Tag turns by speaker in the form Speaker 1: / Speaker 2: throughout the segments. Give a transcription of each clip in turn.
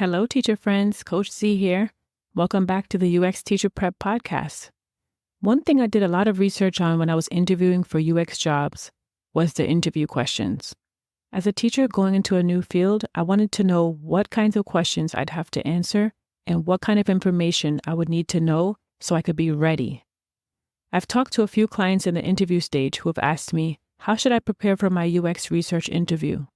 Speaker 1: Hello, teacher friends. Coach Z here. Welcome back to the UX Teacher Prep Podcast. One thing I did a lot of research on when I was interviewing for UX jobs was the interview questions. As a teacher going into a new field, I wanted to know what kinds of questions I'd have to answer and what kind of information I would need to know so I could be ready. I've talked to a few clients in the interview stage who have asked me, how should I prepare for my UX research interview?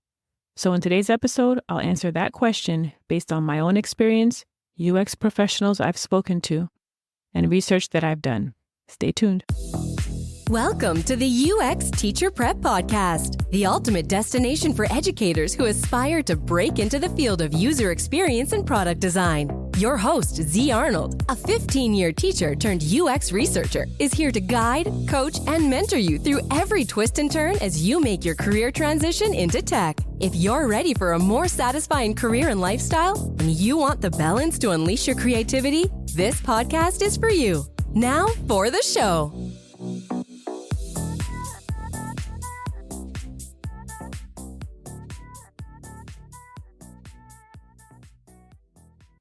Speaker 1: So in today's episode, I'll answer that question based on my own experience, UX professionals I've spoken to, and research that I've done. Stay tuned.
Speaker 2: Welcome to the UX Teacher Prep Podcast, the ultimate destination for educators who aspire to break into the field of user experience and product design. Your host, Z Arnold, a 15-year teacher turned UX researcher, is here to guide, coach, and mentor you through every twist and turn as you make your career transition into tech. If you're ready for a more satisfying career and lifestyle, and you want the balance to unleash your creativity, this podcast is for you. Now for the show.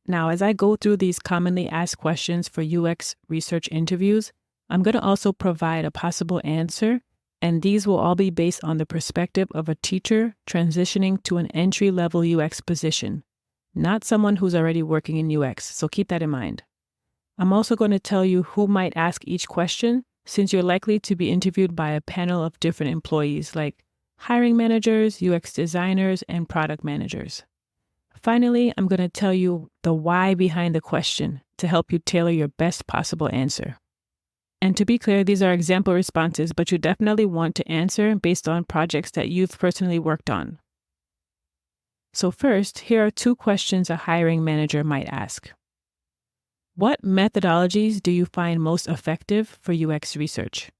Speaker 1: Now, as I go through these commonly asked questions for UX research interviews, I'm going to also provide a possible answer, and these will all be based on the perspective of a teacher transitioning to an entry-level UX position, not someone who's already working in UX, so keep that in mind. I'm also going to tell you who might ask each question, since you're likely to be interviewed by a panel of different employees like hiring managers, UX designers, and product managers. Finally, I'm going to tell you the why behind the question to help you tailor your best possible answer. And to be clear, these are example responses, but you definitely want to answer based on projects that you've personally worked on. So first, here are two questions a hiring manager might ask. What methodologies do you find most effective for UX research?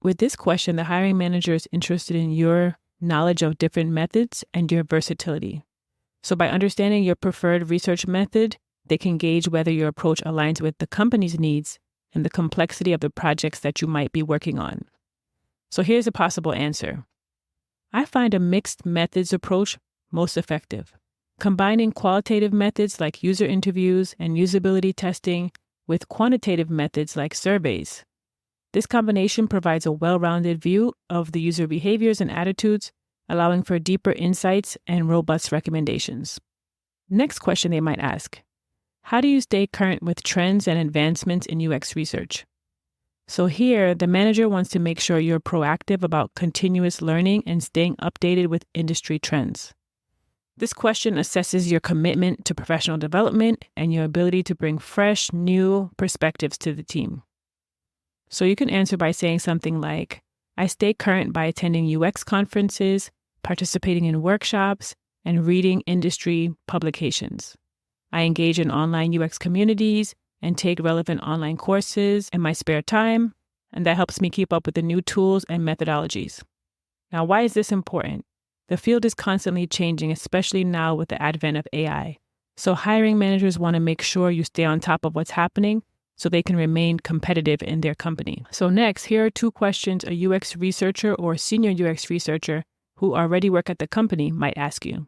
Speaker 1: With this question, the hiring manager is interested in your knowledge of different methods and your versatility. So by understanding your preferred research method, they can gauge whether your approach aligns with the company's needs and the complexity of the projects that you might be working on. So here's a possible answer. I find a mixed methods approach most effective, combining qualitative methods like user interviews and usability testing with quantitative methods like surveys. This combination provides a well-rounded view of the user behaviors and attitudes, allowing for deeper insights and robust recommendations. Next question they might ask, how do you stay current with trends and advancements in UX research? So here, the manager wants to make sure you're proactive about continuous learning and staying updated with industry trends. This question assesses your commitment to professional development and your ability to bring fresh, new perspectives to the team. So you can answer by saying something like, I stay current by attending UX conferences, participating in workshops, and reading industry publications. I engage in online UX communities and take relevant online courses in my spare time, and that helps me keep up with the new tools and methodologies. Now, why is this important? The field is constantly changing, especially now with the advent of AI. So hiring managers want to make sure you stay on top of what's happening so they can remain competitive in their company. So next, here are two questions a UX researcher or senior UX researcher who already work at the company might ask you.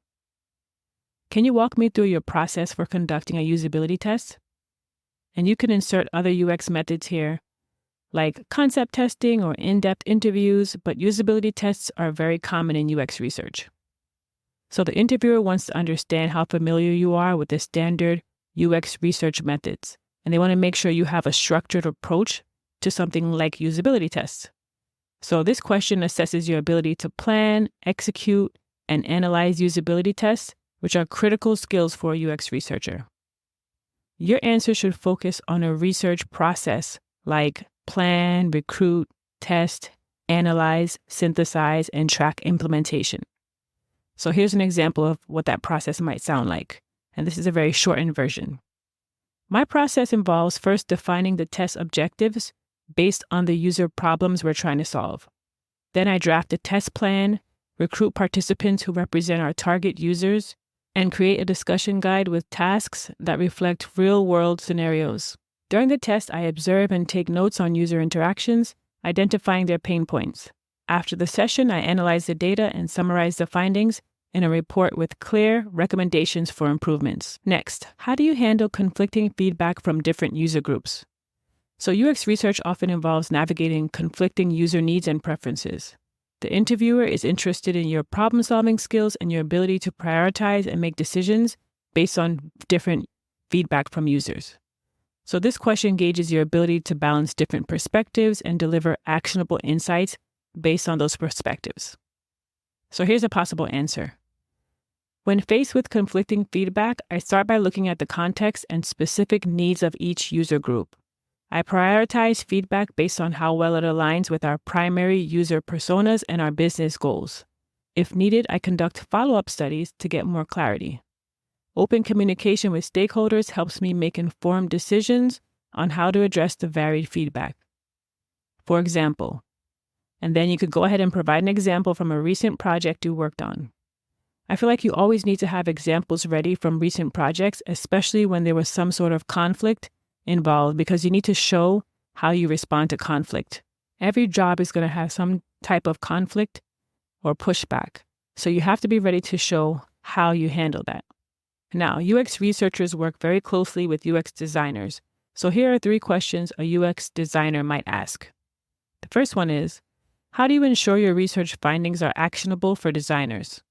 Speaker 1: Can you walk me through your process for conducting a usability test? And you can insert other UX methods here, like concept testing or in-depth interviews, but usability tests are very common in UX research. So the interviewer wants to understand how familiar you are with the standard UX research methods, and they want to make sure you have a structured approach to something like usability tests. So this question assesses your ability to plan, execute, and analyze usability tests, which are critical skills for a UX researcher. Your answer should focus on a research process like plan, recruit, test, analyze, synthesize, and track implementation. So here's an example of what that process might sound like, and this is a very shortened version. My process involves first defining the test objectives based on the user problems we're trying to solve. Then I draft a test plan, recruit participants who represent our target users, and create a discussion guide with tasks that reflect real-world scenarios. During the test, I observe and take notes on user interactions, identifying their pain points. After the session, I analyze the data and summarize the findings in a report with clear recommendations for improvements. Next, how do you handle conflicting feedback from different user groups? So UX research often involves navigating conflicting user needs and preferences. The interviewer is interested in your problem-solving skills and your ability to prioritize and make decisions based on different feedback from users. So this question gauges your ability to balance different perspectives and deliver actionable insights based on those perspectives. So here's a possible answer. When faced with conflicting feedback, I start by looking at the context and specific needs of each user group. I prioritize feedback based on how well it aligns with our primary user personas and our business goals. If needed, I conduct follow-up studies to get more clarity. Open communication with stakeholders helps me make informed decisions on how to address the varied feedback. For example, and then you could go ahead and provide an example from a recent project you worked on. I feel like you always need to have examples ready from recent projects, especially when there was some sort of conflict involved, because you need to show how you respond to conflict. Every job is going to have some type of conflict or pushback. So you have to be ready to show how you handle that. Now, UX researchers work very closely with UX designers. So here are 3 questions a UX designer might ask. The first one is, how do you ensure your research findings are actionable for designers?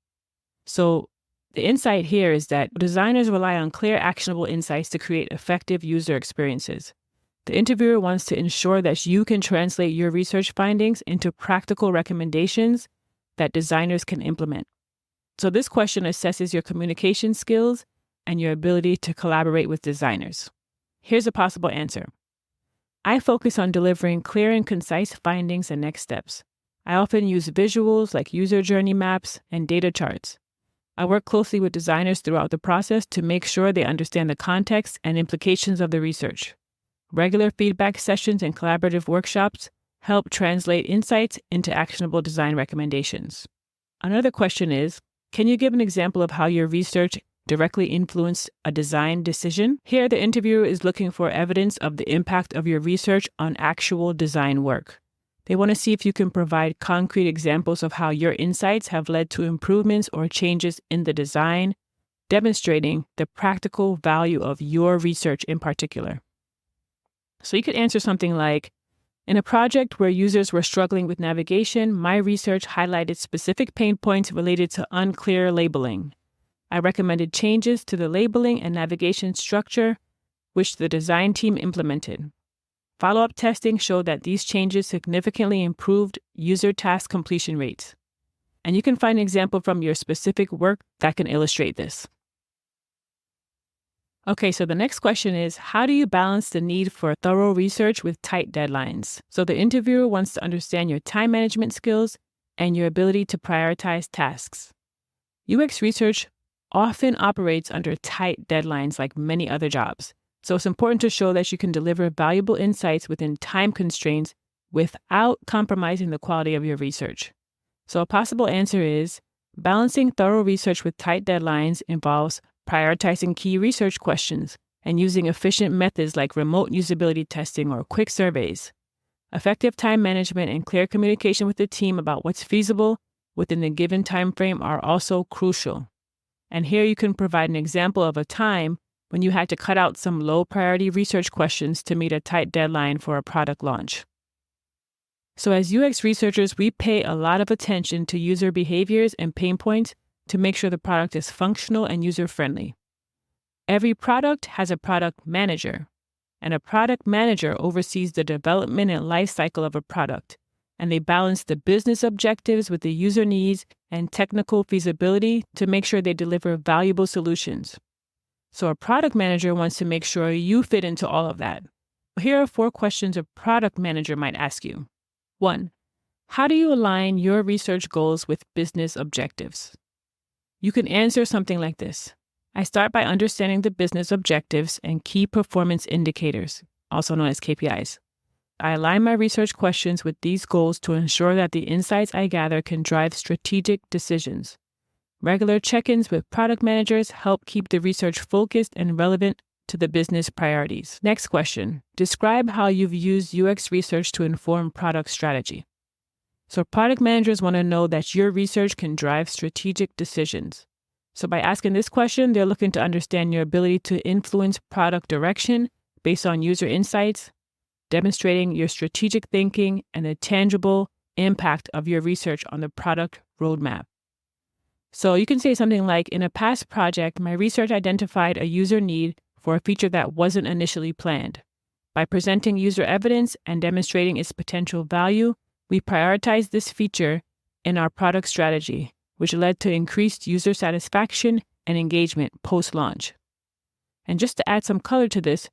Speaker 1: So the insight here is that designers rely on clear, actionable insights to create effective user experiences. The interviewer wants to ensure that you can translate your research findings into practical recommendations that designers can implement. So this question assesses your communication skills and your ability to collaborate with designers. Here's a possible answer. I focus on delivering clear and concise findings and next steps. I often use visuals like user journey maps and data charts. I work closely with designers throughout the process to make sure they understand the context and implications of the research. Regular feedback sessions and collaborative workshops help translate insights into actionable design recommendations. Another question is, can you give an example of how your research directly influenced a design decision? Here, the interviewer is looking for evidence of the impact of your research on actual design work. They want to see if you can provide concrete examples of how your insights have led to improvements or changes in the design, demonstrating the practical value of your research in particular. So you could answer something like, in a project where users were struggling with navigation, my research highlighted specific pain points related to unclear labeling. I recommended changes to the labeling and navigation structure, which the design team implemented. Follow-up testing showed that these changes significantly improved user task completion rates. And you can find an example from your specific work that can illustrate this. Okay, so the next question is, how do you balance the need for thorough research with tight deadlines? So the interviewer wants to understand your time management skills and your ability to prioritize tasks. UX research often operates under tight deadlines like many other jobs. So it's important to show that you can deliver valuable insights within time constraints without compromising the quality of your research. So a possible answer is, balancing thorough research with tight deadlines involves prioritizing key research questions and using efficient methods like remote usability testing or quick surveys. Effective time management and clear communication with the team about what's feasible within the given time frame are also crucial. And here you can provide an example of a time when you had to cut out some low-priority research questions to meet a tight deadline for a product launch. So as UX researchers, we pay a lot of attention to user behaviors and pain points to make sure the product is functional and user-friendly. Every product has a product manager, and a product manager oversees the development and life cycle of a product, and they balance the business objectives with the user needs and technical feasibility to make sure they deliver valuable solutions. So a product manager wants to make sure you fit into all of that. Here are 4 questions a product manager might ask you. 1. How do you align your research goals with business objectives? You can answer something like this. I start by understanding the business objectives and key performance indicators, also known as KPIs. I align my research questions with these goals to ensure that the insights I gather can drive strategic decisions. Regular check-ins with product managers help keep the research focused and relevant to the business priorities. Next question. Describe how you've used UX research to inform product strategy. So product managers want to know that your research can drive strategic decisions. So by asking this question, they're looking to understand your ability to influence product direction based on user insights, demonstrating your strategic thinking and the tangible impact of your research on the product roadmap. So you can say something like, in a past project, my research identified a user need for a feature that wasn't initially planned. By presenting user evidence and demonstrating its potential value, we prioritized this feature in our product strategy, which led to increased user satisfaction and engagement post-launch. And just to add some color to this,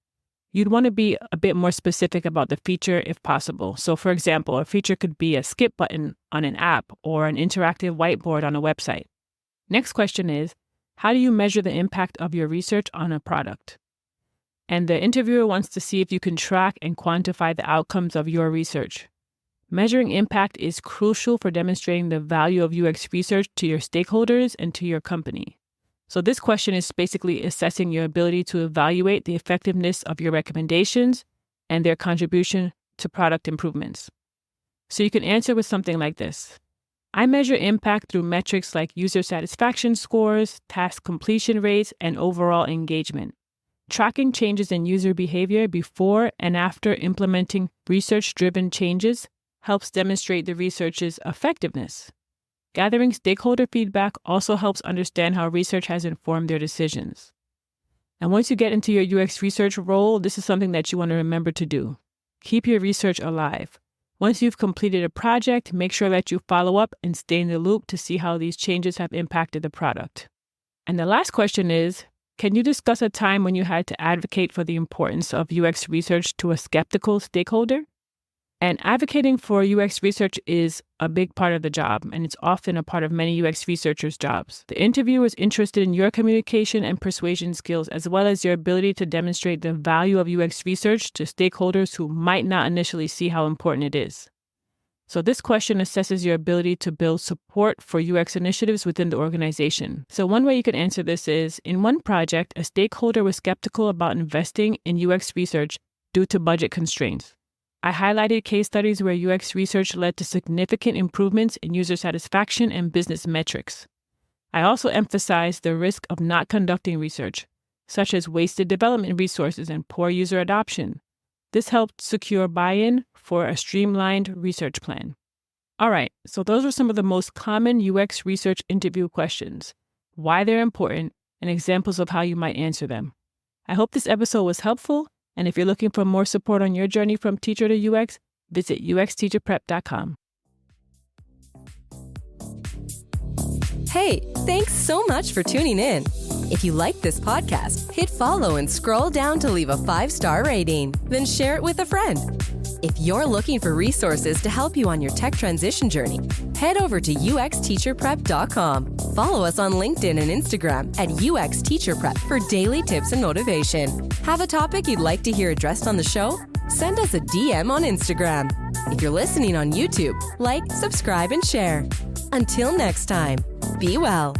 Speaker 1: you'd want to be a bit more specific about the feature if possible. So for example, a feature could be a skip button on an app or an interactive whiteboard on a website. Next question is, how do you measure the impact of your research on a product? And the interviewer wants to see if you can track and quantify the outcomes of your research. Measuring impact is crucial for demonstrating the value of UX research to your stakeholders and to your company. So this question is basically assessing your ability to evaluate the effectiveness of your recommendations and their contribution to product improvements. So you can answer with something like this. I measure impact through metrics like user satisfaction scores, task completion rates, and overall engagement. Tracking changes in user behavior before and after implementing research-driven changes helps demonstrate the research's effectiveness. Gathering stakeholder feedback also helps understand how research has informed their decisions. And once you get into your UX research role, this is something that you want to remember to do. Keep your research alive. Once you've completed a project, make sure that you follow up and stay in the loop to see how these changes have impacted the product. And the last question is, can you discuss a time when you had to advocate for the importance of UX research to a skeptical stakeholder? And advocating for UX research is a big part of the job, and it's often a part of many UX researchers' jobs. The interviewer is interested in your communication and persuasion skills, as well as your ability to demonstrate the value of UX research to stakeholders who might not initially see how important it is. So this question assesses your ability to build support for UX initiatives within the organization. So one way you could answer this is, in one project, a stakeholder was skeptical about investing in UX research due to budget constraints. I highlighted case studies where UX research led to significant improvements in user satisfaction and business metrics. I also emphasized the risk of not conducting research, such as wasted development resources and poor user adoption. This helped secure buy-in for a streamlined research plan. All right, so those are some of the most common UX research interview questions, why they're important, and examples of how you might answer them. I hope this episode was helpful. And if you're looking for more support on your journey from teacher to UX, visit uxteacherprep.com.
Speaker 2: Hey, thanks so much for tuning in. If you like this podcast, hit follow and scroll down to leave a 5-star rating, then share it with a friend. If you're looking for resources to help you on your tech transition journey, head over to uxteacherprep.com. Follow us on LinkedIn and Instagram at uxteacherprep for daily tips and motivation. Have a topic you'd like to hear addressed on the show? Send us a DM on Instagram. If you're listening on YouTube, like, subscribe, and share. Until next time, be well.